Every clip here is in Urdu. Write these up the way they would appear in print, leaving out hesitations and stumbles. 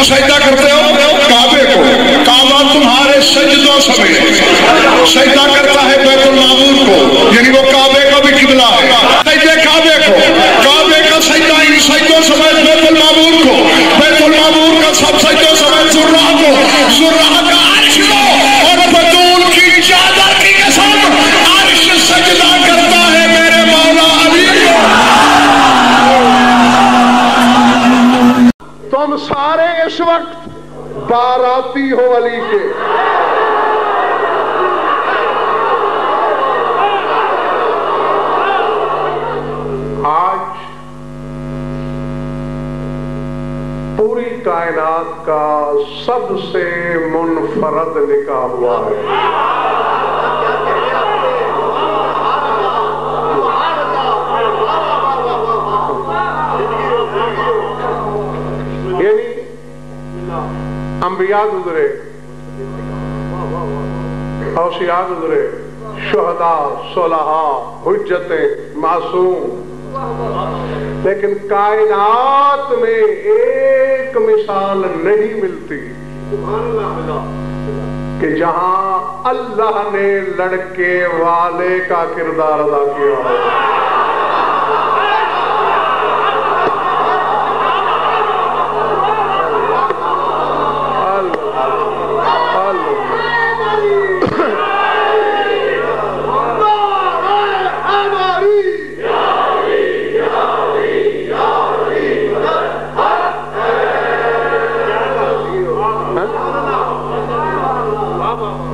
سجدہ کرتے ہو کعبے کو، کعبہ تمہارے سجدوں سمیت سجدہ کرتا ہے بیت المعمور کو، یعنی وہ کعبے کا بھی قبلہ ہے۔ سجدے کعبے کو، کعبے کا سجدہ ان سجدوں سمیت بیت المعمور کو، بیت المعمور کا سب سجدوں سمیت زرہ کو، زرہ کا عرش کو، اور بطول کی چادر کی قسم عرش سجدہ کرتا ہے میرے مولا علی کو۔ تم سارے اس وقت باراتی ہو علی کے، آج پوری کائنات کا سب سے منفرد نکاح ہوا ہے۔ یعنی انبیاء گزرے، اوصیاء گزرے، شہداء، صلحاء، حجتیں، معصوم، لیکن کائنات میں ایک مثال نہیں ملتی کہ جہاں اللہ نے لڑکے والے کا کردار ادا کیا ہو۔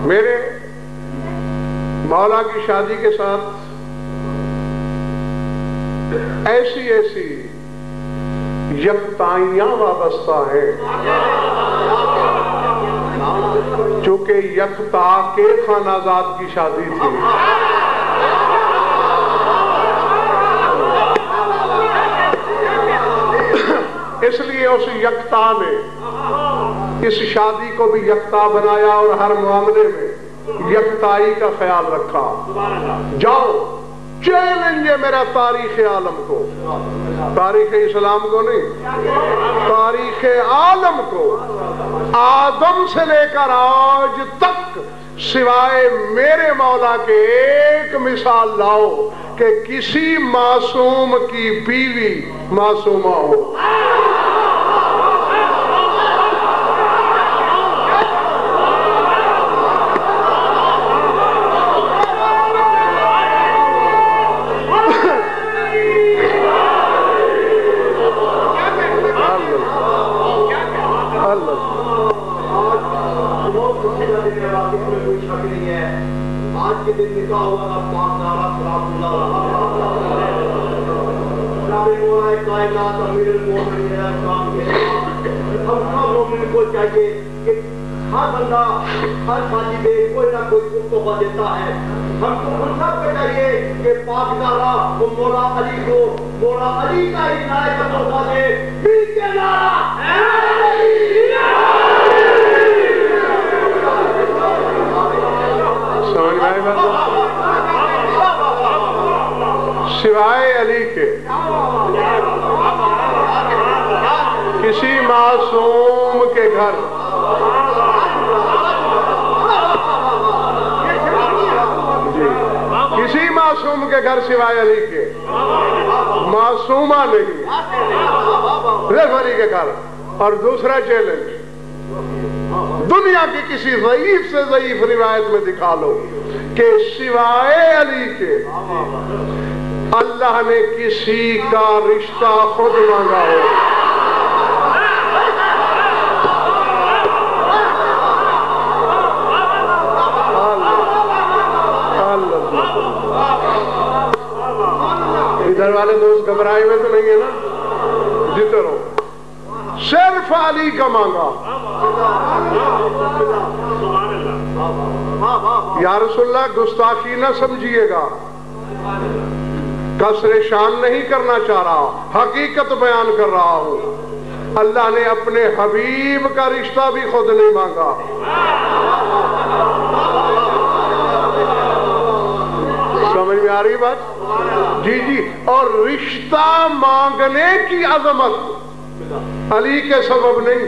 میرے مولا کی شادی کے ساتھ ایسی ایسی یکتائیاں وابستہ ہیں، چونکہ یکتا کے خانازاد کی شادی تھی۔ اس لیے اس یکتا نے اس شادی کو بھی یکتا بنایا اور ہر معاملے میں یکتائی کا خیال رکھا۔ جاؤ چیلنج ہے میرا تاریخ عالم کو، تاریخ اسلام کو نہیں، تاریخ عالم کو، آدم سے لے کر آج تک سوائے میرے مولا کے ایک مثال لاؤ کہ کسی معصوم کی بیوی معصومہ ہو۔ ہر بندہ ہر شادی میں کوئی نہ کوئی تحفہ دیتا ہے، ہم کو ان سب کو چاہیے کہ پاکزادہ وہ مولا علی کو مولا علی کا ہی نائے کا تحفہ دے۔ مل کے نعرہ سمجھ میں آئی بات؟ سوائے علی کے کسی معصوم کے گھر کسی معصوم کے گھر سوائے علی کے معصومہ نہیں، صرف علی کے گھر۔ اور دوسرا چیلنج دنیا کی کسی ضعیف سے ضعیف روایت میں دکھا لو کہ سوائے علی کے اللہ نے کسی کا رشتہ خود مانگا ہو۔ ادھر والے دوست گھبرائے ہوئے تو نہیں ہے نا؟ جیتے رہو، صرف علی کا مانگا۔ یا رسول اللہ گستاخی نہ سمجھیے گا، کسر شان نہیں کرنا چاہ رہا، حقیقت بیان کر رہا ہوں۔ اللہ نے اپنے حبیب کا رشتہ بھی خود نہیں مانگا۔ سمجھ میں آ رہی بات؟ جی جی۔ اور رشتہ مانگنے کی عظمت علی کے سبب نہیں،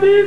30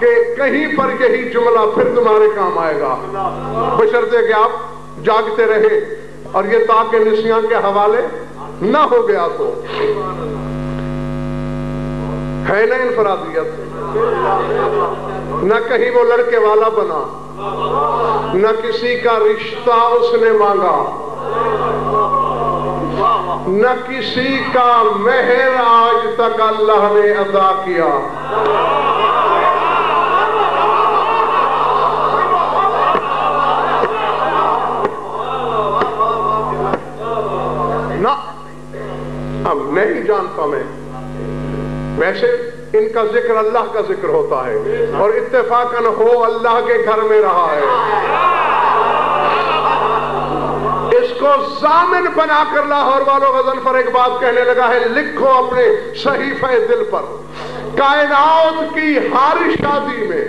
کہ کہیں پر یہی جملہ پھر تمہارے کام آئے گا، بشرطے کہ آپ جاگتے رہے اور یہ تاکہ نسیاں کے حوالے نہ ہو گیا تو ہے نہ انفرادیت، نہ کہیں وہ لڑکے والا بنا، نہ کسی کا رشتہ اس نے مانگا، نہ کسی کا مہر آج تک اللہ نے ادا کیا۔ نہ اب نہیں جانتا میں، ویسے ان کا ذکر اللہ کا ذکر ہوتا ہے اور اتفاقاً ہو اللہ کے گھر میں رہا ہے۔ اس کو ضامن بنا کر لاہور والوں غضنفر ایک بات کہنے لگا ہے، لکھو اپنے صحیفہ دل پر، کائنات کی ہر شادی میں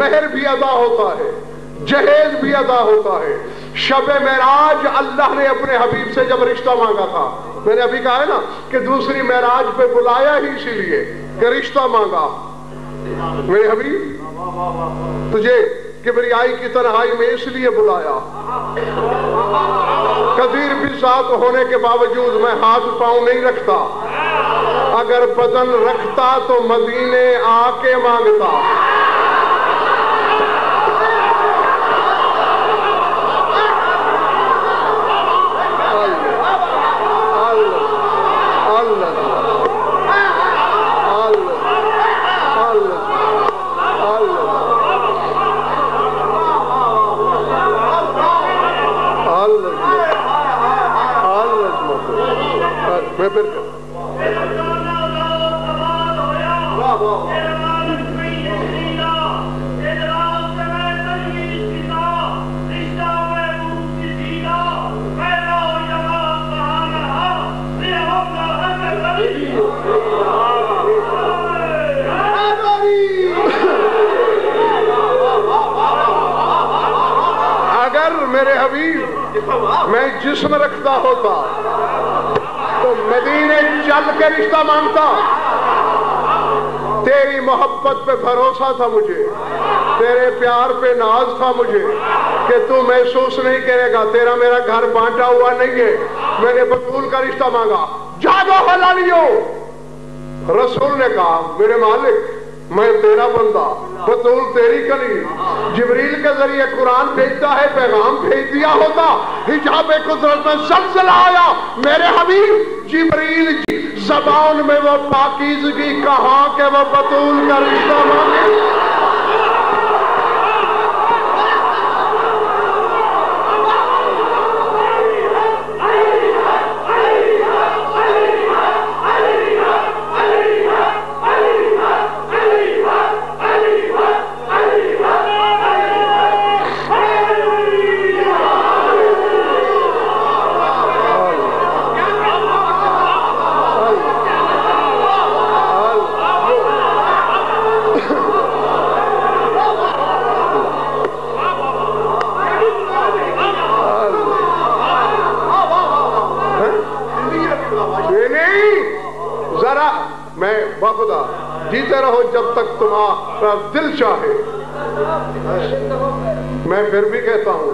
مہر بھی ادا ہوتا ہے، جہیز بھی ادا ہوتا ہے۔ شب معراج اللہ نے اپنے حبیب سے جب رشتہ مانگا تھا، میں نے ابھی کہا ہے نا کہ دوسری معراج پہ بلایا ہی اسی لیے کہ رشتہ مانگا، میرے حبیب تجھے کبریائی کی تنہائی میں اس لیے بلایا، کثیر بھی ساتھ ہونے کے باوجود میں ہاتھ پاؤں نہیں رکھتا، اگر بدن رکھتا تو مدینے آ کے مانگتا۔ میں پھر اگر میرے حبیب میں جسم رکھتا ہوتا تو مدینے چل کے رشتہ مانگتا۔ تیری محبت پہ بھروسہ تھا مجھے، تیرے پیار پہ ناز تھا مجھے کہ تو محسوس نہیں کرے گا تیرا میرا گھر بانٹا ہوا نہیں ہے، میں نے بطول کا رشتہ مانگا۔ جاگو حلالیو، رسول نے کہا میرے مالک میں تیرا بندہ، بطول تیری کلی، جبریل کے ذریعے قرآن بھیجتا ہے، پیغام بھیج دیا ہوتا، حجاب قدرت میں زلزلہ آیا، میرے حبیب جبریل زبان میں وہ پاکیزگی کہاں کہ وہ بطول کا رشتہ مانگے۔ خدا جیتے رہو جب تک تمہارا دل چاہے۔ میں پھر بھی کہتا ہوں،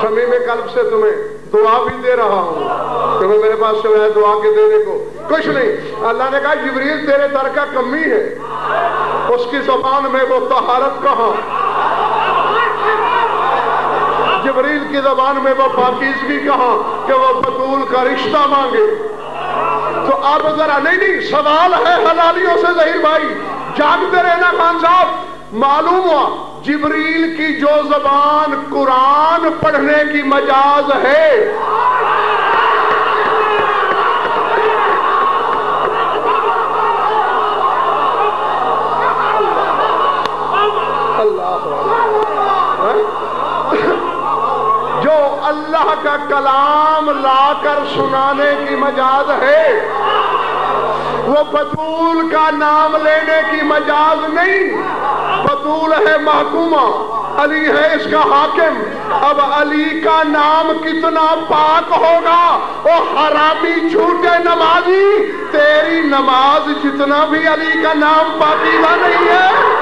صمیم قلب سے تمہیں دعا بھی دے رہا ہوں، کیونکہ میرے پاس سوائے دعا کے دینے کو کچھ نہیں۔ اللہ نے کہا جبریل تیرے در کا کمی ہے، اس کی زبان میں وہ طہارت کہاں، جبریل کی زبان میں وہ پاکیزگی کہاں کہ وہ بطول کا رشتہ مانگے۔ تو آپ ذرا نہیں سوال ہے حلالیوں سے ظہیر بھائی، جاگتے رہنا خان صاحب۔ معلوم ہوا جبریل کی جو زبان قرآن پڑھنے کی مجاز ہے، جو اللہ کا کلام لا کر سنانے کی مجاز ہے، وہ بطول کا نام لینے کی مجاز نہیں۔ بطول ہے محکومہ، علی ہے اس کا حاکم۔ اب علی کا نام کتنا پاک ہوگا، او حرامی جھوٹے نمازی، تیری نماز جتنا بھی علی کا نام پاکیزہ نہیں ہے۔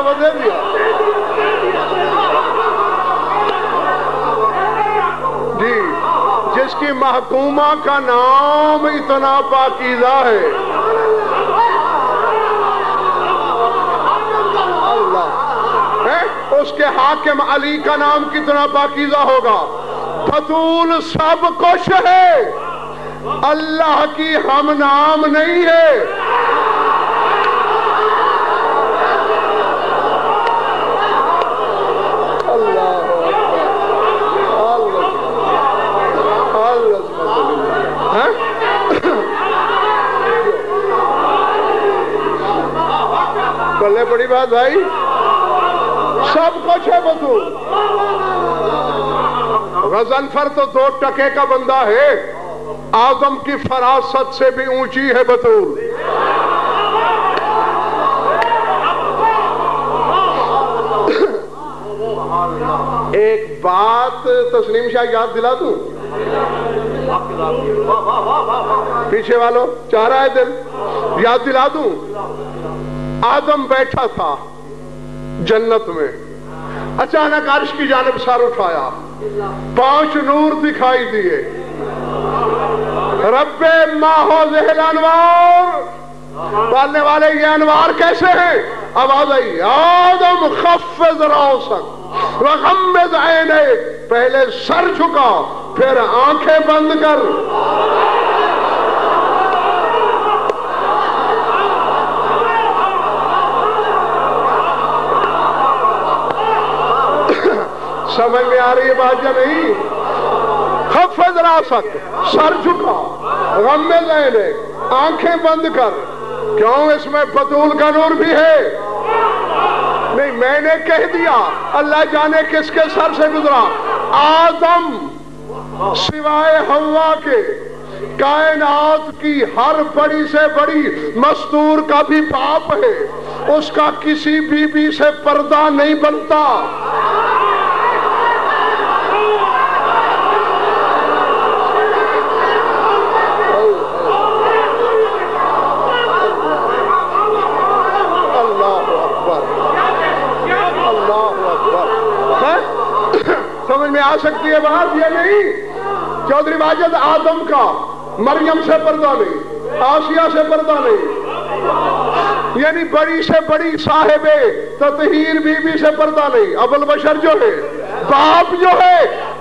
دعوت دے دیا جی، جس کی محکومہ کا نام اتنا پاکیزہ ہے، اللہ ہے، اس کے حاکم علی کا نام کتنا پاکیزہ ہوگا۔ بطول سب کچھ ہے، اللہ کی ہم نام نہیں ہے۔ بلے بڑی بات بھائی، سب کچھ ہے بطول۔ غضنفر تو 2 ٹکے کا بندہ ہے، آدم کی فراست سے بھی اونچی ہے بطول۔ ایک بات تسلیم شاہ یاد دلا دوں، پیچھے والوں چاہ رہا ہے دل، یاد دلا دوں۔ آدم بیٹھا تھا جنت میں، اچانک عرش کی جانب سر اٹھایا، 5 نور دکھائی دیے، رب ماہو ذہل انوار، پالنے والے یہ انوار کیسے ہیں؟ آواز آئی، آدم خفض راسک وغمض عینیک، پہلے سر جھکا پھر آنکھیں بند کر۔ سمجھ میں آ رہی ہے بات یا نہیں؟ خفض راسک، سر جھکا، غمض عینیک، آنکھیں بند کر۔ کیوں؟ اس میں بطول کا نور بھی ہے۔ نہیں میں نے کہہ دیا، اللہ جانے کس کے سر سے گزرا۔ آدم سوائے حوا کے کائنات کی ہر بڑی سے بڑی مستور کا بھی باپ ہے، اس کا کسی بی بی سے پردہ نہیں بنتا۔ سمجھ میں آ سکتی ہے بات یا نہیں؟ چودھری واجد، آدم کا مریم سے پردہ نہیں، آسیہ سے پردہ نہیں، یعنی بڑی سے بڑی صاحب تطہیر بی بی سے پردہ نہیں۔ ابو البشر جو ہے، باپ جو ہے،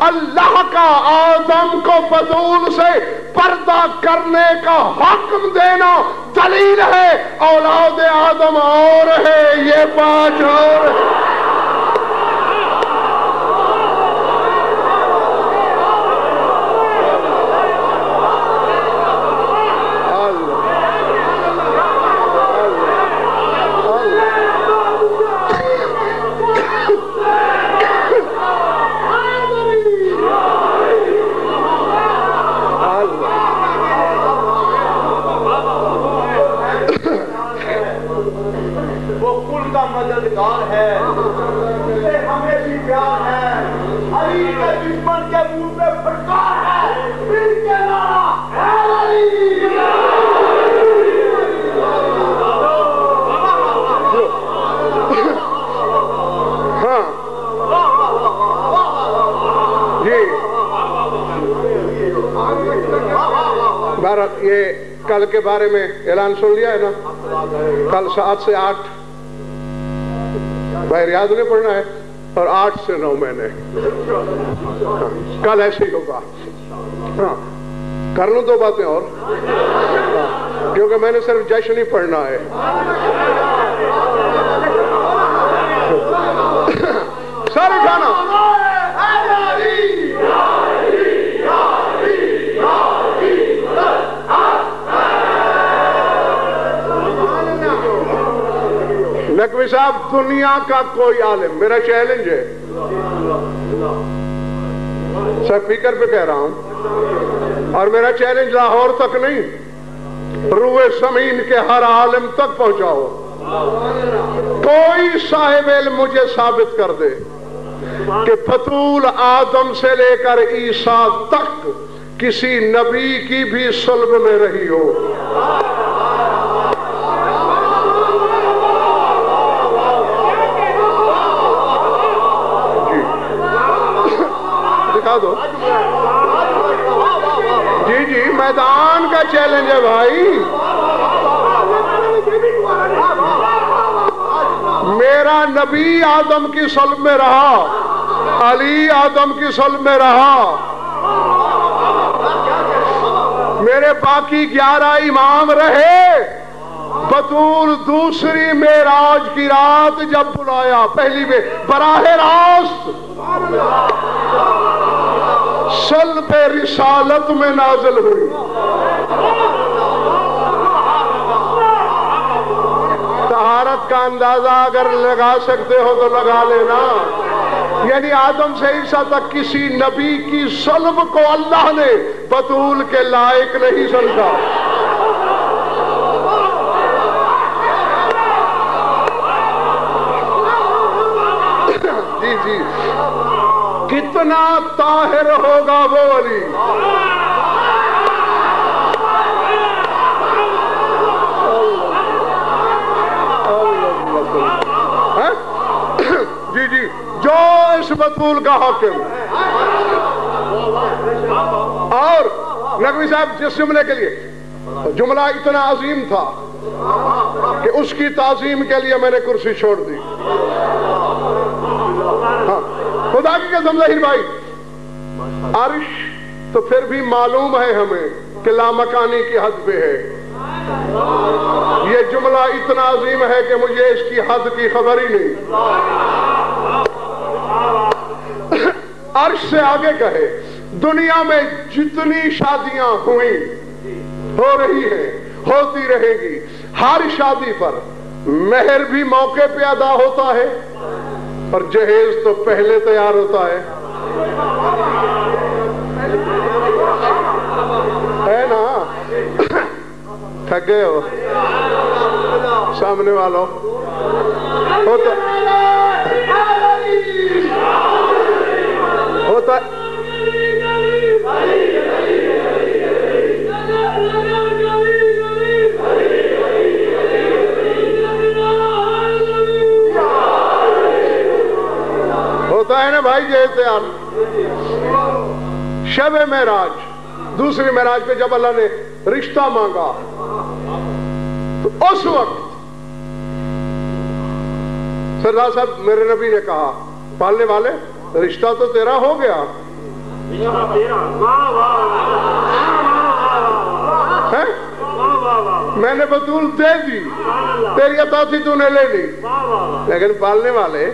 اللہ کا آدم کو بطول سے پردہ کرنے کا حکم دینا دلیل ہے اولاد آدم اور ہے، یہ 5 اور ہے۔ مددگار ہے، اسے ہمیں بھی پیار ہے، علی کے دشمن کے منہ پہ پھٹکار ہے، مل کے نعرہ ہے علی۔ ہاں جی، بھارت یہ کل کے بارے میں اعلان سن لیا ہے نا، کل 7 سے 8 بھائی ریاض میں پڑھنا ہے، اور 8 سے 9 مہینے کل ایسے ہی ہوگا۔ ہاں کر لوں 2 باتیں اور، کیونکہ میں نے صرف جشن ہی پڑھنا ہے۔ سر اٹھانا، نقوی صاحب دنیا کا کوئی عالم، میرا چیلنج ہے، سپیکر پہ کہہ رہا ہوں، اور میرا چیلنج لاہور تک نہیں، روئے زمین کے ہر عالم تک پہنچاؤ، کوئی صاحب علم مجھے ثابت کر دے کہ بطول آدم سے لے کر عیسیٰ تک کسی نبی کی بھی صلب میں رہی ہو۔ کا چیلنج ہے بھائی. میرا نبی آدم کی صلب میں رہا, علی آدم کی صلب میں رہا, میرے باقی 11 امام رہے. بطول دوسری معراج کی رات جب بلایا, پہلی میں براہ راست صلب رسالت میں نازل ہوئی. طہارت کا اندازہ اگر لگا سکتے ہو تو لگا لینا. یعنی آدم سے عیسیٰ تک کسی نبی کی صلب کو اللہ نے بطول کے لائق نہیں سمجھا. جی جی, کتنا طاہر ہوگا وہ علی. جی جی, جو اس بطول کا حاکم. اور نقوی صاحب جس جملے کے لیے جملہ اتنا عظیم تھا کہ اس کی تعظیم کے لیے میں نے کرسی چھوڑ دی. ہاں خدا کی قسم ظہیر بھائی, عرش تو پھر بھی معلوم ہے ہمیں کہ لامکانی کی حد پہ ہے. یہ جملہ اتنا عظیم ہے کہ مجھے اس کی حد کی خبر ہی نہیں. عرش سے آگے کہے, دنیا میں جتنی شادیاں ہوئیں, ہو رہی ہیں, ہوتی رہے گی, ہر شادی پر مہر بھی موقع پہ ادا ہوتا ہے اور جہیز تو پہلے تیار ہوتا ہے. ہے نا؟ تھک گئے ہو سامنے والوں؟ ہوتا ہے نا بھائی. جیسے شب معراج, دوسری معراج پہ جب اللہ نے رشتہ مانگا تو اس وقت سردار صاحب میرے نبی نے کہا, پالنے والے رشتہ تو تیرا ہو گیا, میں نے بطول دے دی, تیری عطا تھی تو نے لے لی, لیکن پالنے والے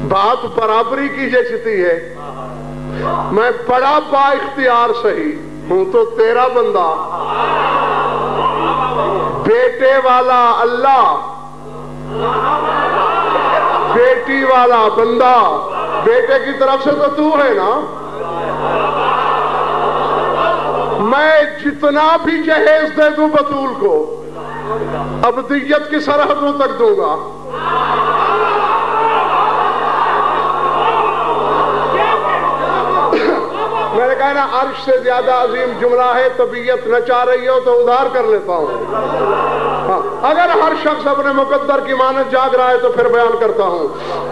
بات برابری کی جیستی ہے. میں بڑا با اختیار صحیح ہوں تو تیرا بندہ, بیٹے والا اللہ, بیٹی والا بندہ, بیٹے کی طرف سے تو ہے نا. میں جتنا بھی جہیز دے دوں بطول کو ابدیت کی سرحدوں تک دوں گا. میں نے کہا نا عرش سے زیادہ عظیم جملہ ہے, طبیعت نہ چاہ رہی ہو تو ادھار کر لیتا ہوں. ہاں اگر ہر شخص اپنے مقدر کی مانت جاگ رہا ہے تو پھر بیان کرتا ہوں.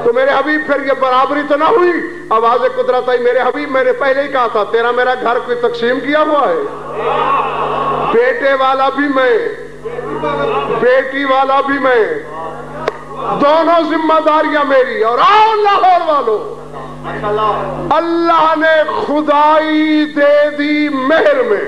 تو میرے حبیب پھر یہ برابری تو نہ ہوئی, آواز قدرت آئی. میرے حبیب میں نے پہلے ہی کہا تھا تیرا میرا گھر کوئی تقسیم کیا ہوا ہے, بیٹے والا بھی میں, بیٹی والا بھی میں, دونوں ذمہ داریاں میری. اور آؤ لاہور والوں, اللہ نے خدائی دے دی مہر میں.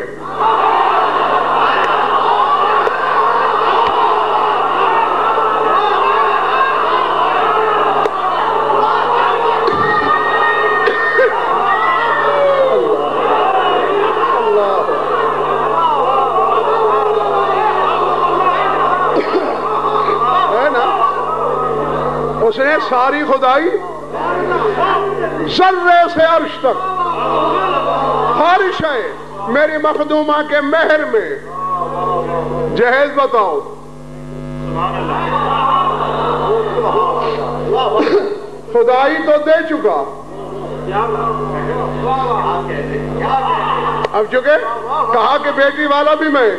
ہے نا, اس نے ساری خدائی ذرے سے عرش تک ہر شے میری مخدومہ کے مہر میں. جہیز بتاؤ, خدائی تو دے چکا, اب چونکہ کہا کہ بیٹی والا بھی میں,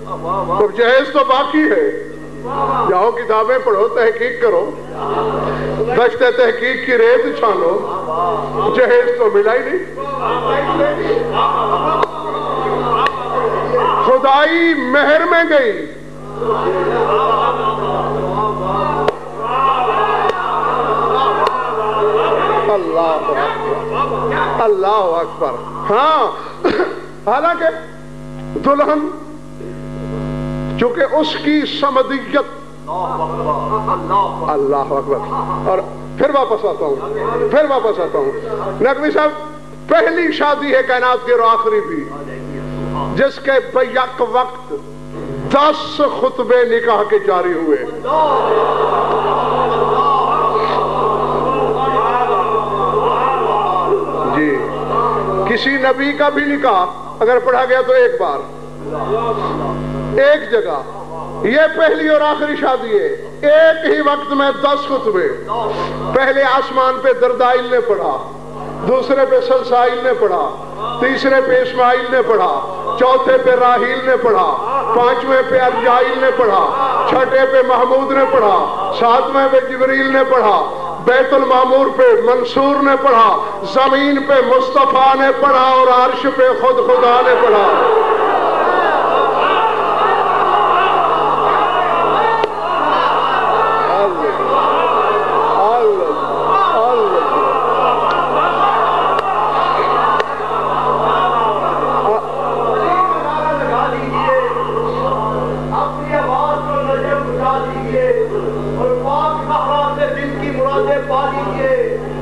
اب جہیز تو باقی ہے. جاؤ کتابیں پڑھو, تحقیق کرو, دشت تحقیق کی ریت چھانو, جہیز تو ملا ہی نہیں. خدائی مہر میں گئی. اللہ اکبر. ہاں حالانکہ دلہن چونکہ اس کی سمدیت. اللہ اکبر. اور پھر واپس آتا ہوں نقوی صاحب. پہلی شادی ہے کائنات کی اور آخری بھی جس کے بیک وقت 10 خطبے نکاح کے جاری ہوئے. جی کسی نبی کا بھی نکاح اگر پڑھا گیا تو ایک بار ایک جگہ. یہ پہلی اور آخری شادی ہے. ایک ہی وقت میں 10 خطبے. پہلے آسمان پہ دردائل نے پڑھا, دوسرے پہ سلسائل نے پڑھا, تیسرے پہ اسماعیل نے پڑھا, چوتھے پہ راہیل نے پڑھا, پانچویں پہ ارجائیل نے پڑھا, چھٹے پہ محمود نے پڑھا, ساتویں پہ جبریل نے پڑھا, بیت المعمور پہ منصور نے پڑھا, زمین پہ مصطفیٰ نے پڑھا اور عرش پہ خود خدا نے پڑھا.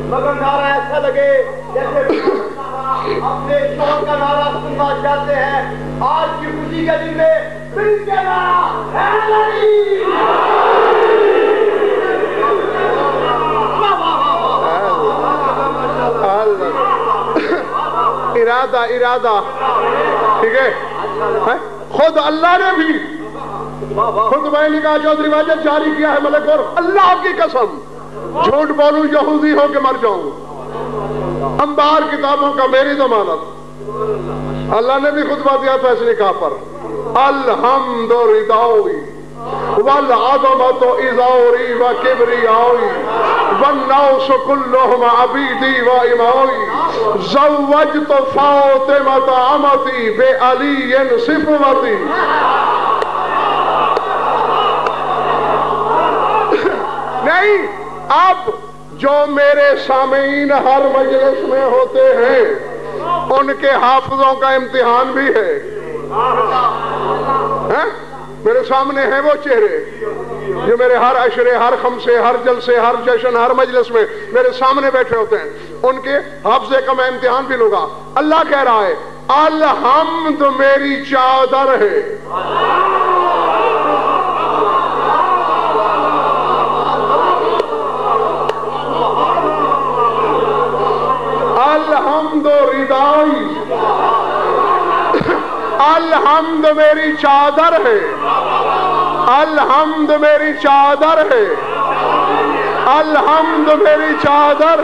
مگر نعرہ ایسا لگے جیسے اپنے شوق کا نعرہ سننا چاہتے ہیں. آج کی خوشی کے دن میں پھر کے نعرہ ارادہ ٹھیک ہے. خود اللہ نے بھی خود میں نکاح چودھری واجب جاری کیا ہے ملک. اور اللہ کی قسم جھوٹ بولوں یہودی ہو کے مر جاؤں, انبار کتابوں کا میری ضمانت. اللہ نے بھی خطبہ دیا تھا اس نکاح پر. الحمد رداوی والعظمت ازوری وکبریاوی والناس كلهم عبیدی واماوی زوجت فاطمۃ امتی بعلی صفوتی. نہیں, اب جو میرے سامعین ہر مجلس میں ہوتے ہیں ان کے حافظوں کا امتحان بھی ہے. میرے سامنے ہیں وہ چہرے جو میرے ہر عشرے, ہر خمسے, ہر جلسے, ہر جشن, ہر مجلس میں میرے سامنے بیٹھے ہوتے ہیں. ان کے حافظے کا میں امتحان بھی لوں گا. اللہ کہہ رہا ہے الحمد میری چادر ہے. الحمد ردائی, الحمد میری چادر ہے, الحمد میری چادر ہے, الحمد میری چادر.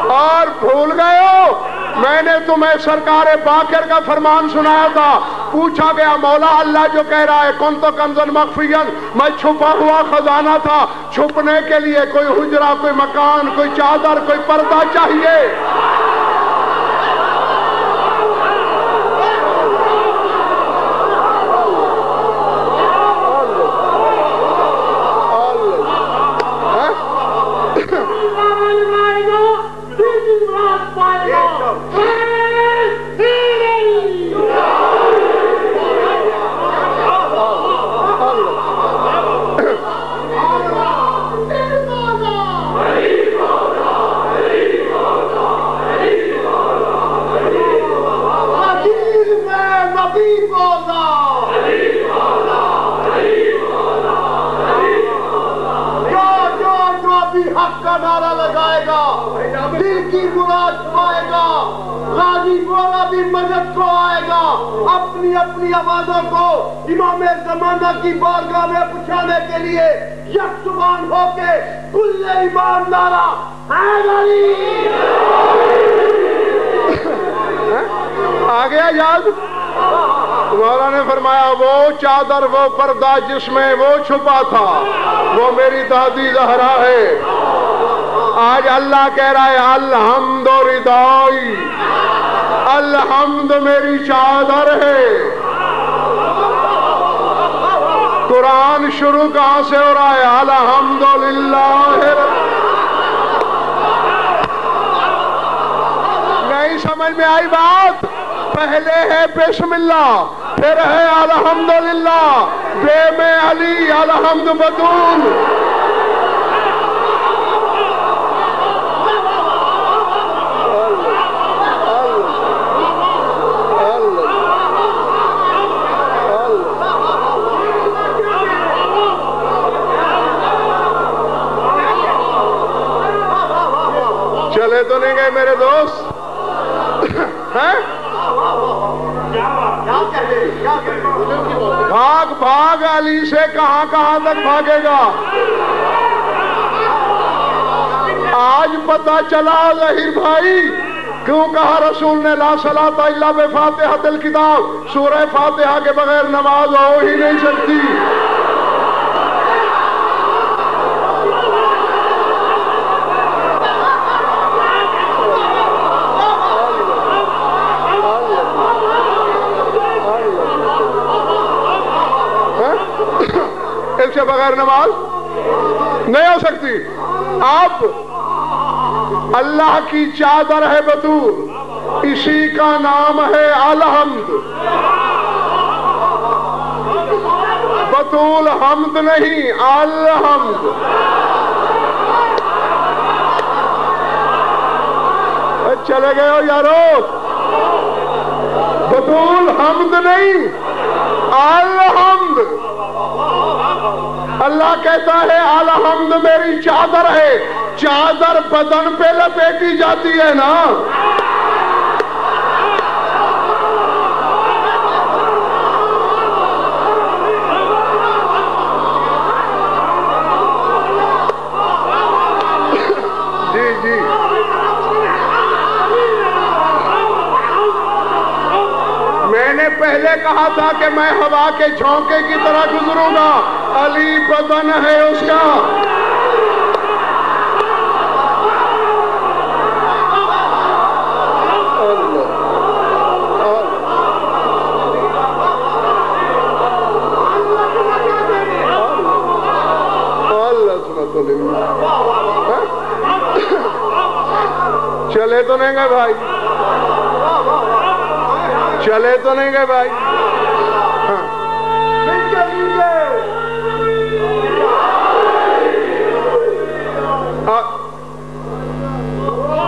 اور بھول گئے ہو میں نے تمہیں سرکار باقر کا فرمان سنایا تھا. پوچھا گیا مولا اللہ جو کہہ رہا ہے کنت کنزا مخفیاً, میں چھپا ہوا خزانہ تھا, چھپنے کے لیے کوئی حجرہ, کوئی مکان, کوئی چادر, کوئی پردہ چاہیے. حق کا نعرہ لگائے گا, دل کی مراد پائے گا, غازی مولا بھی مدد کو آئے گا. اپنی اپنی آوازوں کو امام زمانہ کی بارگاہ میں پہنچانے کے لیے یک زبان ہو کے کل ایمان نعرہ آ گیا یاد. مولا نے فرمایا وہ چادر وہ پردہ جس میں وہ چھپا تھا وہ میری دادی زہرا ہے. آج اللہ کہہ رہا ہے الحمد ردائی، الحمد میری چادر ہے. قرآن شروع کہاں سے ہو رہا ہے؟ الحمدللہ. نہیں سمجھ میں آئی بات؟ پہلے ہے بسم اللہ، پھر ہے الحمدللہ، بے میں علی، الحمد بدون. چلے تو نہیں گئے میرے دوست؟ بھاگ بھاگ علی سے کہاں کہاں تک بھاگے گا؟ آج پتہ چلا ظہیر بھائی کیوں کہا رسول نے لا صلاۃ الا بفاتحۃ الکتاب، سورہ فاتحہ کے بغیر نماز ہو ہی نہیں سکتی. اس کے بغیر نماز نہیں ہو سکتی. اب اللہ کی چادر ہے بطول، اسی کا نام ہے الحمد. بطول حمد نہیں، الحمد. چلے گئے ہو یارو؟ بطول حمد نہیں، الحمد. اللہ کہتا ہے الحمد میری چادر ہے. چادر بدن پہ لپیٹی جاتی ہے نا. جی جی میں نے پہلے کہا تھا کہ میں ہوا کے جھونکے کی طرح گزروں گا. علی بدن ہے اس کا. چلے تو نہیں گئے بھائی؟ چلے تو نہیں گئے بھائی؟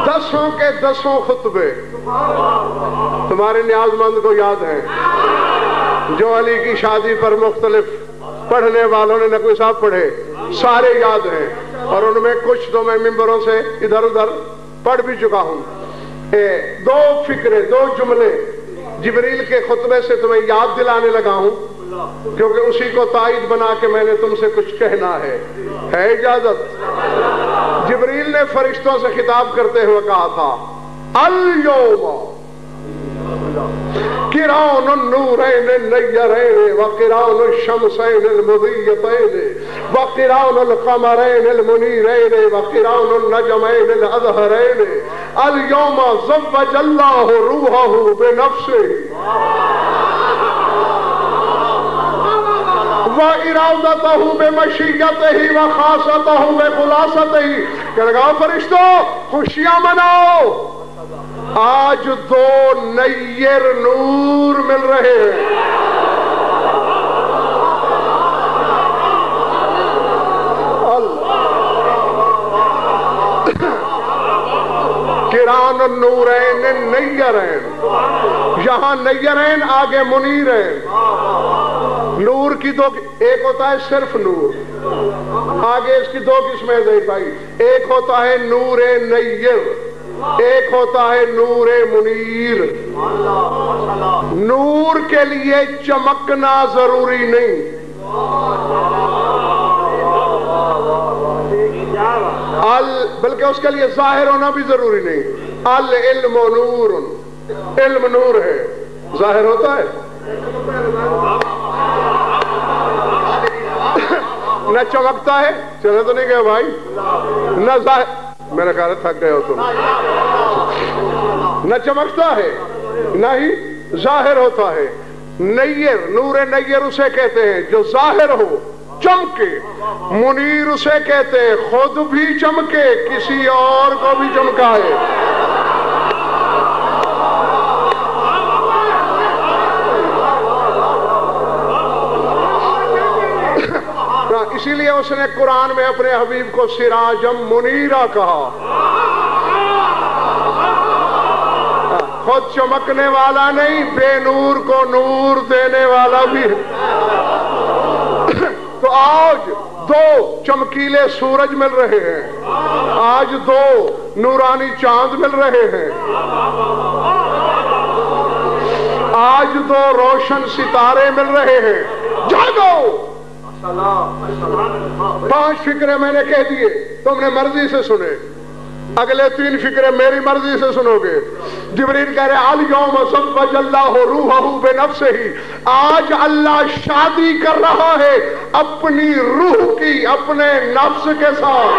دسوں کے دسوں خطبے تمہارے نیاز مند کو یاد ہیں جو علی کی شادی پر مختلف پڑھنے والوں نے نقوی صاحب پڑھے، سارے یاد ہیں. اور ان میں کچھ تو میں ممبروں سے ادھر ادھر پڑھ بھی چکا ہوں. دو فکرے، دو جملے جبریل کے خطبے سے تمہیں یاد دلانے لگا ہوں کیونکہ اسی کو تائید بنا کے میں نے تم سے کچھ کہنا ہے اجازت؟ جبریل نے فرشتوں سے خطاب کرتے ہوئے کہا تھا الیوم قران النورین النیرین وقران الشمسین المضیتین وقران القمرین المنیرین وقران النجمین الاظہرین الیوم زوج اللہ روحہ بنفسہ وَإِرَادَتَهُ بِمَشِيَّتِهِ وَخَاصَتَهُ بِخُلَاصَتِهِ کہ لگاؤ فرشتوں خوشیاں مناؤ، آج دو نیر نور مل رہے ہیں. قران النورین النیرین، یہاں نیرین آگے منیرین. نور کی دو، ایک ہوتا ہے صرف نور، آگے اس کی دو قسمیں ہیں بھائی. ایک ہوتا ہے نور نیر، ایک ہوتا ہے نور منیر. نور کے لیے چمکنا ضروری نہیں، بلکہ اس کے لیے ظاہر ہونا بھی ضروری نہیں. العلم نور، علم نور ہے، ظاہر ہوتا ہے نہ چمکتا ہے، چلے تو نہیں گئے بھائی، نہ ظاہر، میرا خیال تھک گئے ہو تم، نہ چمکتا ہے نہ ہی ظاہر ہوتا ہے۔ نیر، نور نیر اسے کہتے ہیں جو ظاہر ہو، چمکے۔ منیر اسے کہتے ہیں خود بھی چمکے، کسی اور کو بھی چمکائے۔ اسی لیے اس نے قرآن میں اپنے حبیب کو سراجم منیرہ کہا، خود چمکنے والا نہیں، بے نور کو نور دینے والا بھی۔ تو آج دو چمکیلے سورج مل رہے ہیں، آج دو نورانی چاند مل رہے ہیں، آج دو روشن ستارے مل رہے ہیں۔ جاگو! 5 فکرے میں نے کہہ دیے، تم نے مرضی سے سنے، اگلے 3 فکرے میری مرضی سے سنو گے۔ جبریل کہہ رہے الیوم زوج اللہ روحہ بنفسہ، آج اللہ شادی کر رہا ہے اپنی روح کی اپنے نفس کے ساتھ۔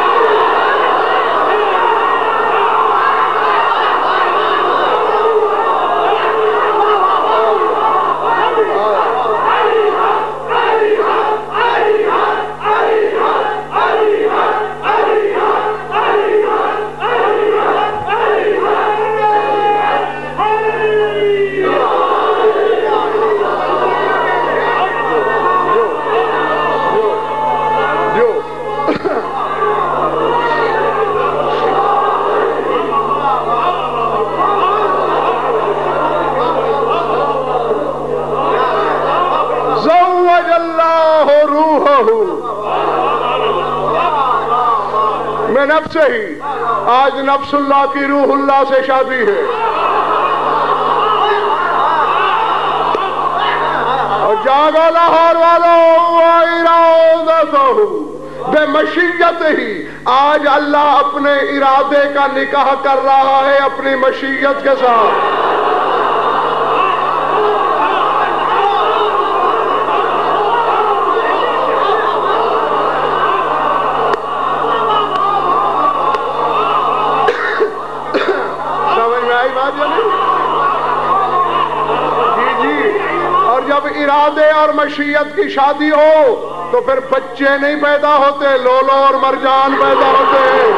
نفس ہی، آج نفس اللہ کی روح اللہ سے شادی ہے، اور جاگو لاہور والوں ارادتہ بے مشیت ہی، آج اللہ اپنے ارادے کا نکاح کر رہا ہے اپنی مشیت کے ساتھ۔ ارادے اور مشیت کی شادی ہو تو پھر بچے نہیں پیدا ہوتے، لولو اور مرجان پیدا ہوتے ہیں۔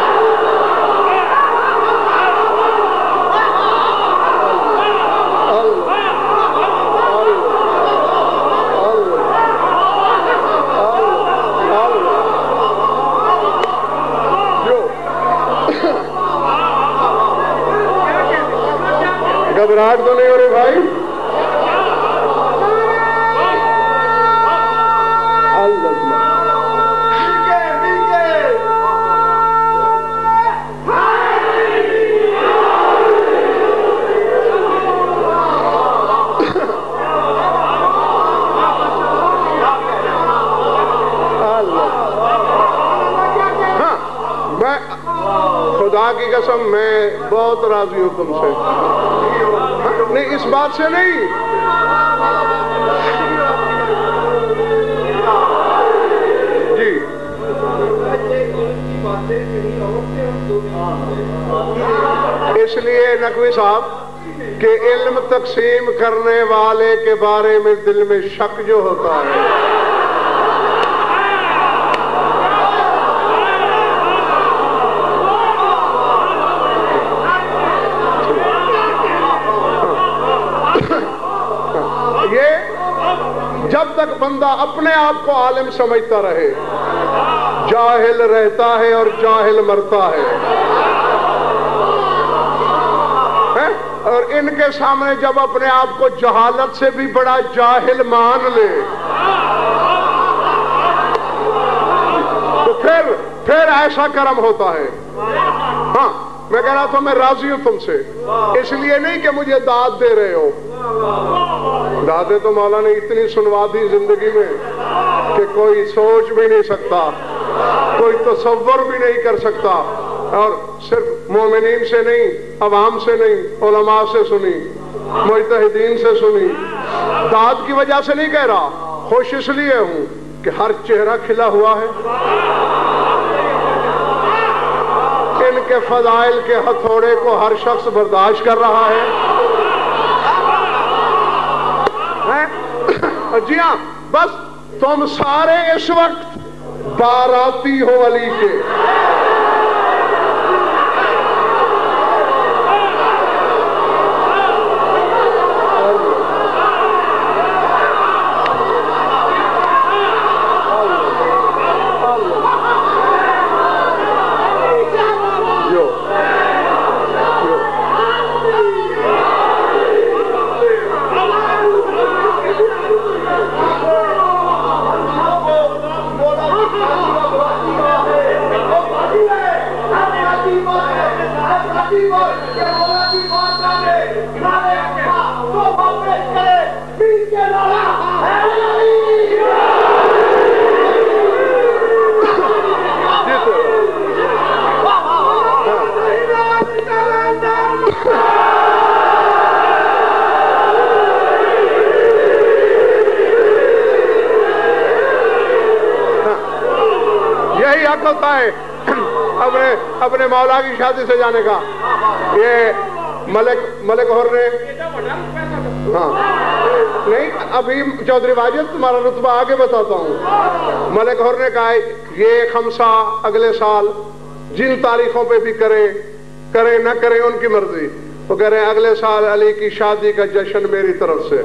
گھبراہٹ تو نہیں ہو رہی بھائی؟ خدا کی قسم میں بہت راضی ہوں تم سے، نہیں اس بات سے نہیں، جی اس لیے نقوی صاحب کہ علم تقسیم کرنے والے کے بارے میں دل میں شک جو ہوتا ہے، جب تک بندہ اپنے آپ کو عالم سمجھتا رہے، جاہل رہتا ہے اور جاہل مرتا ہے۔ اور ان کے سامنے جب اپنے آپ کو جہالت سے بھی بڑا جاہل مان لے تو پھر ایسا کرم ہوتا ہے۔ ہاں میں کہہ رہا تھا میں راضی ہوں تم سے، اس لیے نہیں کہ مجھے داد دے رہے ہو، دادے تو مولا نے اتنی سنوا دی زندگی میں کہ کوئی سوچ بھی نہیں سکتا، کوئی تصور بھی نہیں کر سکتا، اور صرف مومنین سے نہیں، عوام سے نہیں، علماء سے سنی، مجتہدین سے سنی، داد کی وجہ سے نہیں کہہ رہا، خوش اس لیے ہوں کہ ہر چہرہ کھلا ہوا ہے، ان کے فضائل کے ہتھوڑے کو ہر شخص برداشت کر رہا ہے۔ جی ہاں، بس تم سارے اس وقت باراتی ہو علی کے۔ یہی حق ہوتا ہے اپنے مولا کی شادی سے جانے کا۔ یہ ملک حر نے، ہاں نہیں، ابھی چودھری واجد تمہارا رتبہ آگے بتاتا ہوں۔ ملک حر نے کہا یہ خمسہ اگلے سال جن تاریخوں پہ بھی کریں نہ کریں ان کی مرضی، وہ کہہ رہے ہیں اگلے سال علی کی شادی کا جشن میری طرف سے۔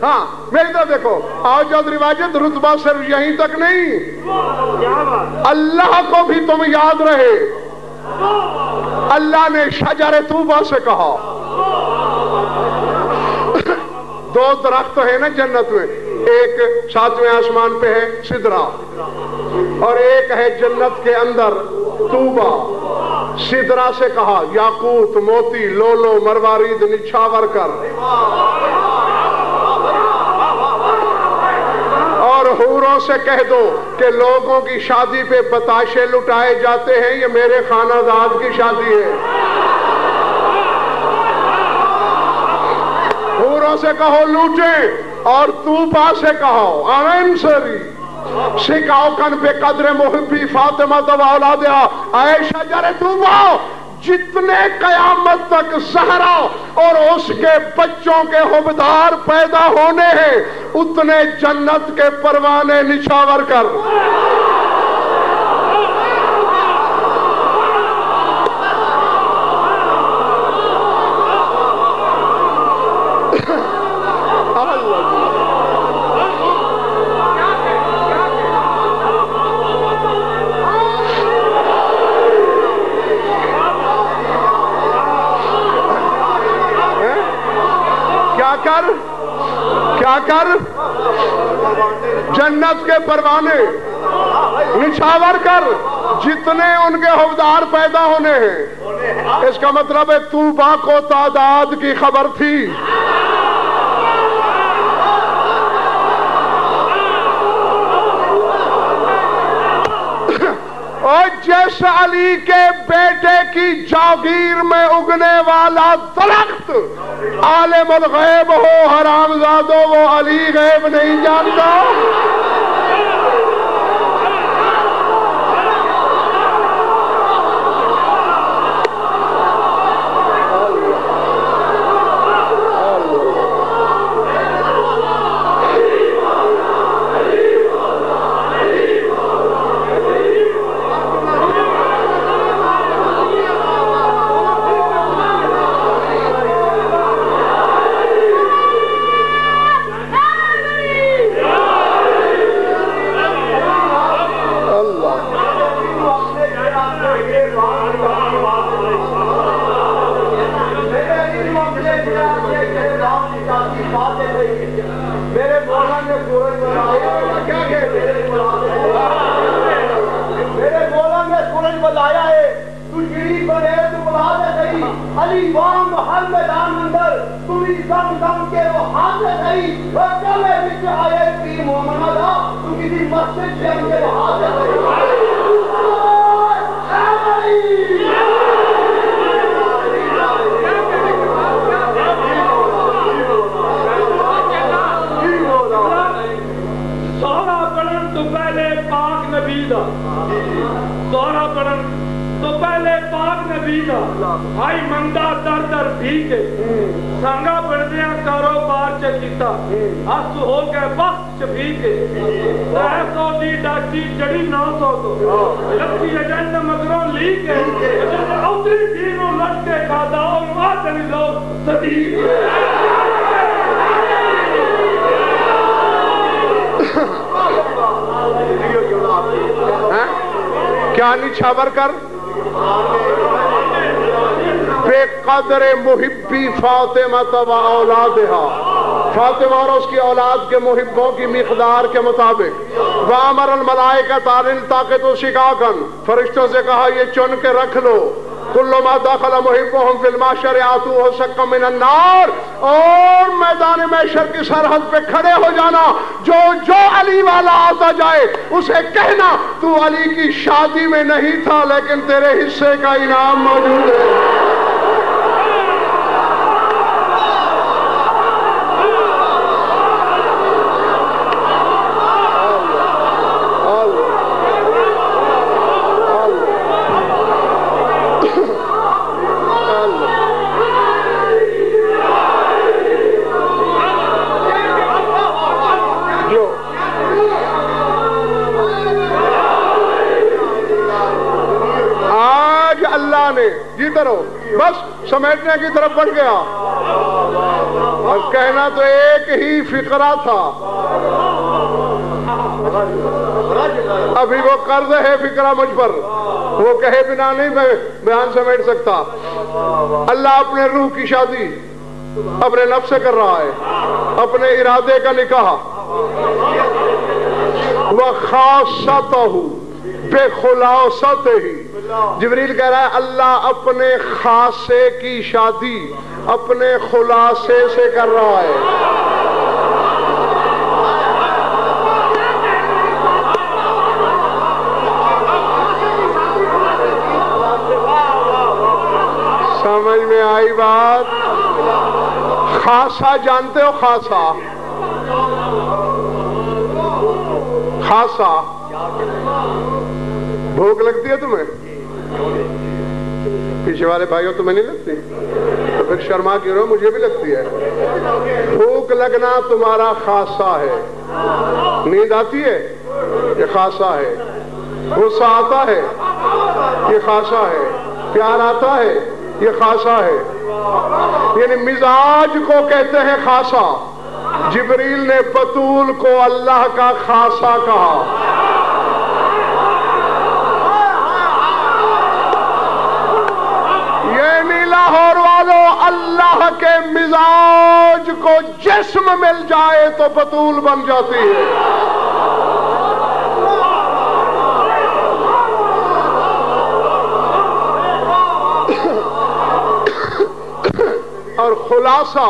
ہاں میری طرف دیکھو، آؤ چودھری واجد، رتبہ صرف یہیں تک نہیں، اللہ کو بھی تم یاد رہے۔ اللہ نے شجر طوبہ سے کہا، دو درخت ہیں نا جنت میں، ایک 7ویں آسمان پہ ہے سدرہ، اور ایک ہے جنت کے اندر طوبہ۔ سدرہ سے کہا یاقوت، موتی، لولو، مروارید نچھاور کر، اور حوروں سے کہہ دو کہ لوگوں کی شادی پہ بتاشے لٹائے جاتے ہیں، یہ میرے خانہ داد کی شادی ہے۔ حوروں سے کہو لوٹیں، اور طوبہ سے کہو آمین سری سکھاؤ کن پہ قدر محبی فاطمہ تو اولادہ، اے شجر طوبہ، جتنے قیامت تک زہرا اور اس کے بچوں کے حبدار پیدا ہونے ہیں، اتنے جنت کے پروانے نچھاور کر۔ کیا کر جنت کے پروانے نچھاور کر، جتنے ان کے حوادار پیدا ہونے ہیں۔ اس کا مطلب ہے طوبہ کو تعداد کی خبر تھی۔ اور جس علی کے بیٹے کی جاگیر میں اگنے والا درخت عالم الغیب ہو حرامزادو، وہ علی غیب نہیں جانتا۔ پاک نبی دا آئی مندہ در در بھی کے سانگا بڑھدیا کاروبار چکیتا اس ہو گئے وقت چپی کے 300 دی ڈاکی جڑی 900 تو لکی ایجنڈ مگروں لی کے اوتری دینوں لٹکے کھادا اور ماتنی لوگ صدیق کیا نچھاور کر بے قدر محبی فاطمہ و اولادہا فاطمہ اور اس کی اولاد کے محبوں کی مقدار کے مطابق وَامَرَ الْمَلَائِكَةَ عَنِ الْتَاقِتُ شِقَاقًا فرشتوں سے کہا یہ چن کے رکھ لو کُلُّ مَا دَخَلَ مُحِبُّهُمْ فِي الْمَحْشَرِ آتُوهُ شَقًّا مِنَ النَّارِ اور میدان محشر کی سرحد پہ کھڑے ہو جانا جو علی والا آتا جائے اسے کہنا تو علی کی شادی میں نہیں تھا لیکن تیرے حصے کا انعام موجود ہے بس سمیٹنے کی طرف بڑھ گیا اور کہنا تو ایک ہی فقرہ تھا ابھی وہ قرض ہے فقرہ مجھ پر وہ کہے بنا نہیں میں بیان سمیٹ سکتا اللہ اپنے روح کی شادی اپنے نفس سے کر رہا ہے اپنے ارادے کا نکاح وَخَاصَتَهُ بِخُلَاصَتِهِ جبریل کہہ رہا ہے اللہ اپنے خاصے کی شادی اپنے خلاصے سے کر رہا ہے سمجھ میں آئی بات خاصہ جانتے ہو خاصہ خاصہ بھوک لگتی ہے تمہیں پیچھے والے بھائیوں تمہیں نہیں لگتی تو پھر شرما کیوں رہو مجھے بھی لگتی ہے بھوک لگنا تمہارا خاصہ ہے نیند آتی ہے یہ خاصہ ہے غصہ آتا ہے یہ خاصہ ہے پیار آتا ہے یہ خاصہ ہے یعنی مزاج کو کہتے ہیں خاصہ جبریل نے بطول کو اللہ کا خاصہ کہا لاہور والوں اللہ کے مزاج کو جسم مل جائے تو بطول بن جاتی ہے اور خلاصہ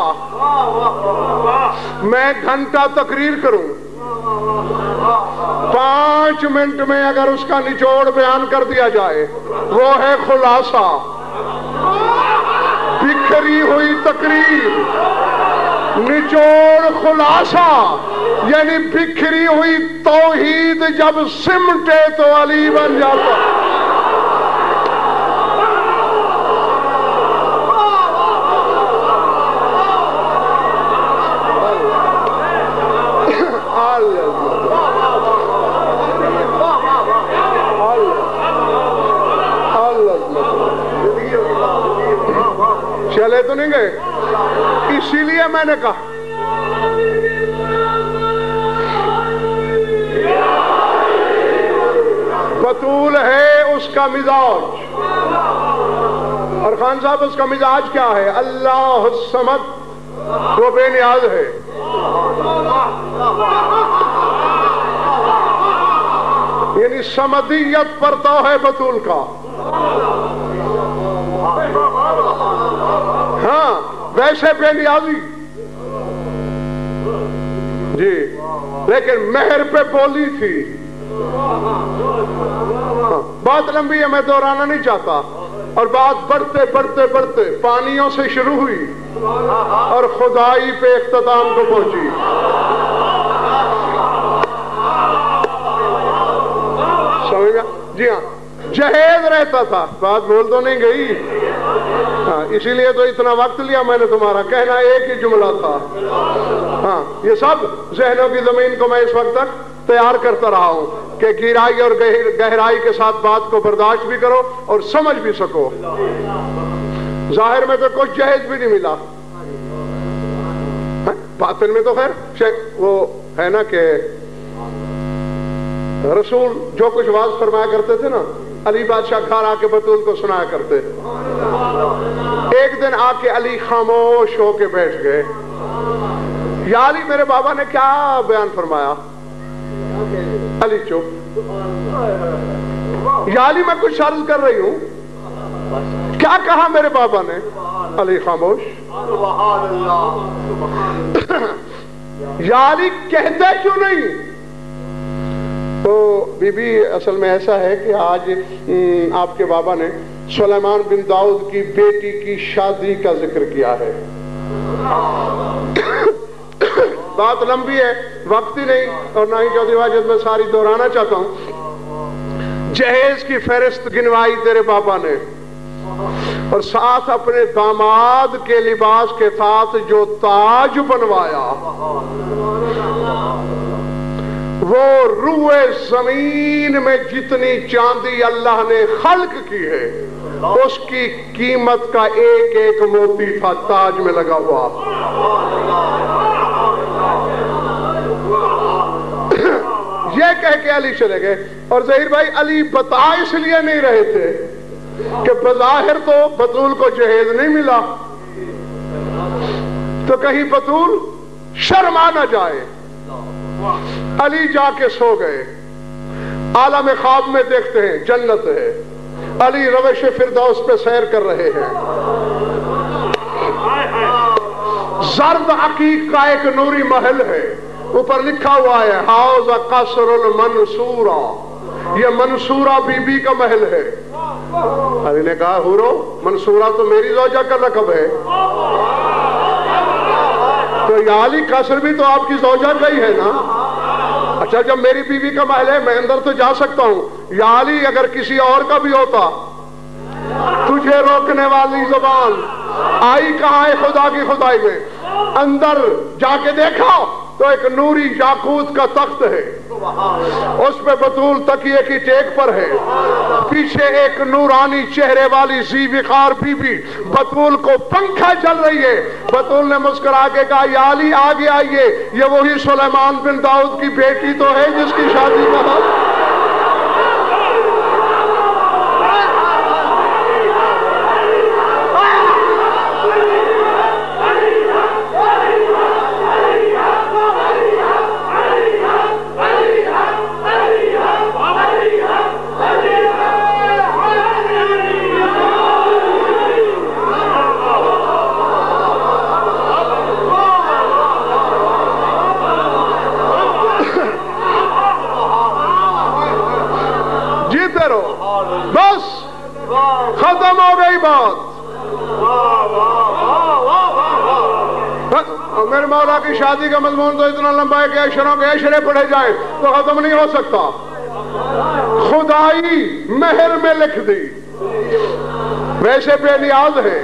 میں گھنٹہ تقریر کروں 5 منٹ میں اگر اس کا نچوڑ بیان کر دیا جائے وہ ہے خلاصہ بکھری ہوئی تقریر نچوڑ خلاصہ یعنی بکھری ہوئی توحید جب سمٹے تو علی بن جاتا چلے تو نہیں گئے اسی لیے میں نے کہا بطول ہے اس کا مزاج اور خان صاحب اس کا مزاج کیا ہے اللہ الصمد وہ بے نیاز ہے یعنی سمدیت پرتا ہے بطول کا ہاں ویسے بے نیازی جی لیکن مہر پہ بولی تھی بات لمبی ہے میں دہرانا نہیں چاہتا اور بات بڑھتے بڑھتے بڑھتے پانیوں سے شروع ہوئی اور خدائی پہ اختتام کو پہنچی سمجھ گیا جی ہاں جہیز رہتا تھا. بات بول تو نہیں گئی؟ ہاں اسی لیے تو اتنا وقت لیا میں نے تمہارا. کہنا ایک ہی جملہ تھا. ہاں یہ سب ذہنوں کی زمین کو میں اس وقت تک تیار کرتا رہا ہوں کہ گہرائی اور گہرائی کے ساتھ بات کو برداشت بھی کرو اور سمجھ بھی سکو. ظاہر میں تو کچھ جہیز بھی نہیں ملا, باطن میں تو خیر وہ ہے نا کہ رسول جو کچھ واضح فرمایا کرتے تھے نا, علی بادشاہ گھر آ کے بطول کو سنایا کرتے. ایک دن آ کے علی خاموش ہو کے بیٹھ گئے. یا علی میرے بابا نے کیا بیان فرمایا؟ علی چپ. یا علی میں کچھ عرض کر رہی ہوں, کیا کہا میرے بابا نے؟ علی خاموش. یا علی کہتے کیوں نہیں؟ تو بی بی اصل میں ایسا ہے کہ آج آپ کے بابا نے سلیمان بن داؤد کی بیٹی کی شادی کا ذکر کیا ہے. بات لمبی ہے, وقت ہی نہیں اور نہ ہی چوتھی واجب میں ساری دہرانا چاہتا ہوں. جہیز کی فہرست گنوائی تیرے بابا نے اور ساتھ اپنے داماد کے لباس کے ساتھ جو تاج بنوایا وہ روئے زمین میں جتنی چاندی اللہ نے خلق کی ہے اس کی قیمت کا ایک ایک موتی تھا تاج میں لگا ہوا. یہ کہہ کے علی چلے گئے. اور ظہیر بھائی علی بتا اس لیے نہیں رہے تھے کہ بظاہر تو بطول کو جہیز نہیں ملا تو کہیں بطول شرما نہ جائے. علی جا کے سو گئے. عالم خواب میں دیکھتے ہیں جنت ہے, علی روش فردوس پہ سیر کر رہے ہیں. زرد عقیق کا ایک نوری محل ہے, اوپر لکھا ہوا ہے حوض قصر المنصورہ, یہ منصورہ بی بی کا محل ہے. علی نے کہا ہورو منصورہ تو میری زوجہ کا لقب ہے. تو یا علی قصر بھی تو آپ کی زوجہ کا ہی ہے نا. اچھا جب میری بیوی کا محل ہے میں اندر تو جا سکتا ہوں. یا علی اگر کسی اور کا بھی ہوتا تجھے روکنے والی زبان آئی کہاں ہے خدا کی خدائی میں. اندر جا کے دیکھا تو ایک نوری یاقوت کا تخت ہے, اس پہ بطول تکیے کی ٹیک پر ہے, پیچھے ایک نورانی چہرے والی ذی وقار بی بی بطول کو پنکھا چل رہی ہے. بطول نے مسکرا کے کہا یا علی آگے آئیے, یہ وہی سلیمان بن داؤد کی بیٹی تو ہے جس کی شادی کا بس ختم ہو گئی بات. میرے مولا کی شادی کا مضمون تو اتنا لمبا ہے کہ اشروں کے اشرے پڑھے جائیں تو ختم نہیں ہو سکتا. خدائی مہر میں لکھ دی, ویسے بے نیاز ہے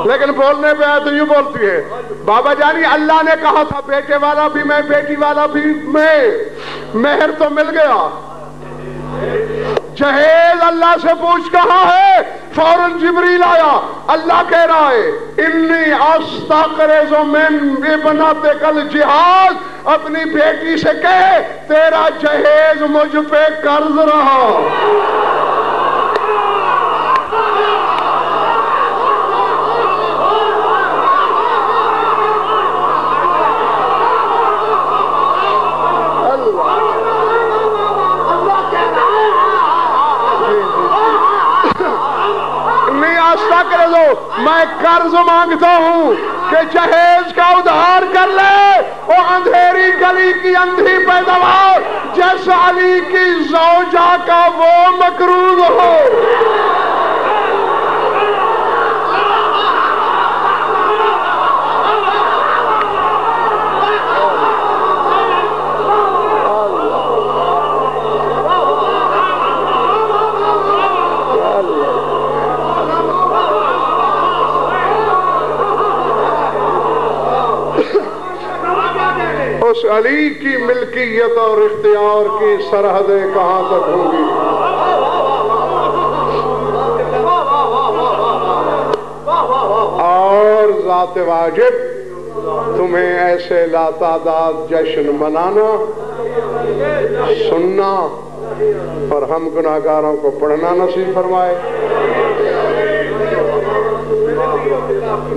لیکن بولنے پہ آئے تو یوں بولتی ہے بابا جانی اللہ نے کہا تھا بیٹے والا بھی میں بیٹی والا بھی میں, مہر تو مل گیا. جہیز اللہ سے پوچھ کہاں ہے, فوراً جبریل آیا. اللہ کہہ رہا ہے انی استقرض من ابنتک الجہاز, اپنی بیٹی سے کہے تیرا جہیز مجھ پہ قرض رہا. میں قرض مانگتا ہوں کہ جہیز کا ادھار کر لے. وہ اندھیری گلی کی اندھی پیداوار جیسا علی کی زوجہ کا وہ مقروض ہو. اس علی کی ملکیت اور اختیار کی سرحدیں کہاں تک ہوں گی؟ اور ذات واجب تمہیں ایسے لاتعداد جشن منانا، سننا اور ہم گناہگاروں کو پڑھنا نصیب فرمائے۔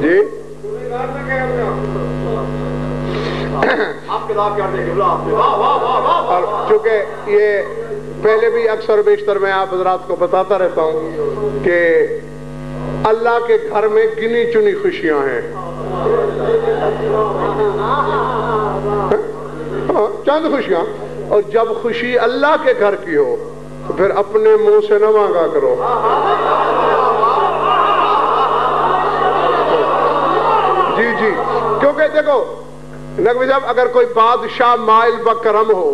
جی اور چونکہ یہ پہلے بھی اکثر بیشتر میں آپ حضرات کو بتاتا رہتا ہوں کہ اللہ کے گھر میں گنی چنی خوشیاں ہیں، چند خوشیاں، اور جب خوشی اللہ کے گھر کی ہو تو پھر اپنے منہ سے نہ مانگا کرو۔ جی جی، کیونکہ دیکھو نقوی صاحب، اگر کوئی بادشاہ مائل بکرم ہو،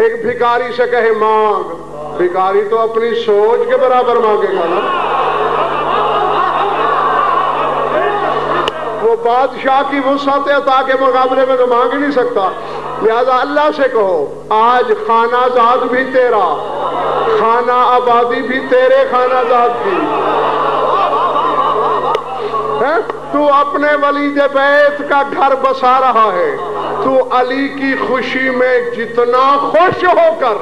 ایک بھکاری سے کہے مانگ، بھکاری تو اپنی سوچ کے برابر مانگے گا نا، وہ بادشاہ کی وسعت عطا کے مقابلے میں تو مانگ ہی نہیں سکتا۔ لہذا اللہ سے کہو آج خانہ زاد بھی تیرا، خانہ آبادی بھی تیرے خانہ زاد کی، تو اپنے ولید بیت کا گھر بسا رہا ہے، تو علی کی خوشی میں جتنا خوش ہو کر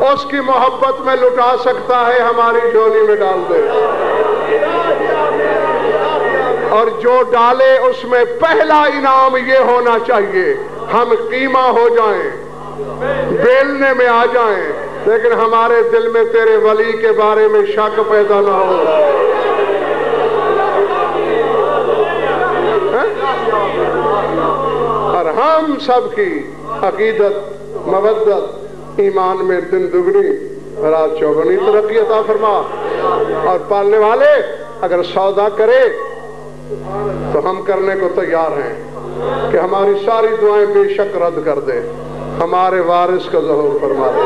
اس کی محبت میں لٹا سکتا ہے ہماری جھولی میں ڈال دے، اور جو ڈالے اس میں پہلا انعام یہ ہونا چاہیے ہم قیمہ ہو جائیں، بیلنے میں آ جائیں، لیکن ہمارے دل میں تیرے ولی کے بارے میں شک پیدا نہ ہو۔ اور ہم سب کی عقیدت، مودت، ایمان میں دن دگنی رات چوگنی ترقی عطا فرما، اور پالنے والے اگر سودا کرے تو ہم کرنے کو تیار ہیں کہ ہماری ساری دعائیں بے شک رد کر دے، ہمارے وارث کا ظہور فرما دے،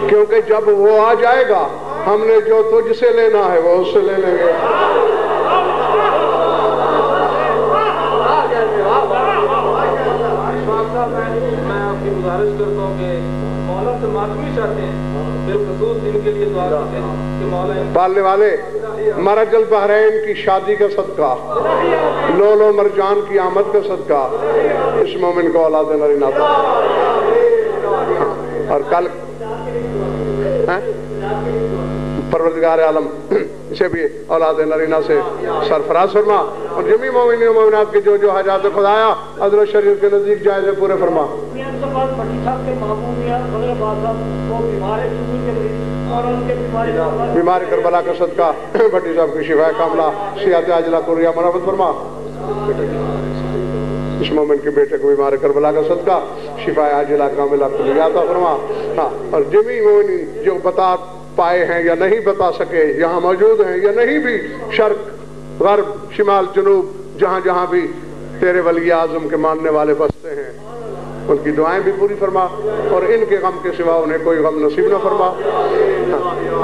کیونکہ جب وہ آ جائے گا ہم نے جو تجھ سے لینا ہے وہ اس سے لے لیں گے۔ میں آپ کی گزارش کرتا ہوں کہ مولا سے معافی چاہتے ہیں، بالخصوص ان کے لیے دعا کرتے ہیں کہ مولا پالنے والے مرج البحرین کی شادی کا صدقہ، لولو مرجان کی آمد کا صدقہ اس مومن کو اولاد نرینہ عطا۔ اور کل پروردگار عالم اسے بھی اولاد نرینہ سے سرفراز فرما، اور جمی مومنین و مومنات کے جو حاجات خدایا حضرت شریف کے نزدیک جائزے پورے فرما۔ بیماری کربلا کا صدقہ بھٹی صاحب کی شفا کاملہ صحت عاجلہ قریہ مرحمت فرما، اس مومن کے بیٹے کو بیمار کربلا کا صدقہ شفا عاجلہ کاملہ قریہ عطا فرما۔ اور جمی مومنین جو بتا پائے ہیں یا نہیں بتا سکے، یہاں موجود ہیں یا نہیں بھی، شرق غرب شمال جنوب جہاں جہاں بھی تیرے ولی اعظم کے ماننے والے بستے ہیں، ان کی دعائیں بھی پوری فرما، اور ان کے غم کے سوا انہیں کوئی غم نصیب نہ فرما۔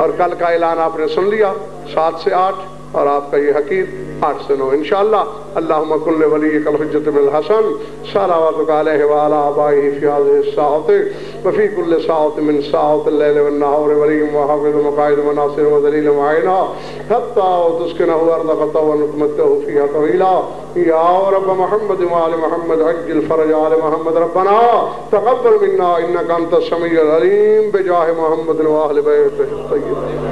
اور کل کا اعلان آپ نے سن لیا، 7 سے 8، اور آپ کا یہ حقیر 8 سے 9 انشاءاللہ۔ اللہم کن لولیک الحجۃ بن الحسن صلواتک علیہ وعلی آبائہ فی هذه الساعة وفی کل ساعة من ساعات اللیل والنہار ولی وحافظ مقائد وناصر وذلیل معینہ حتی تسکنہ ارضک ونتمتع فیہا طویلا یا رب محمد وآل محمد عجل فرج آل محمد ربنا تقبل منا انک انت السمیع العلیم بجاہ محمد وآل بیتہ الطیبین۔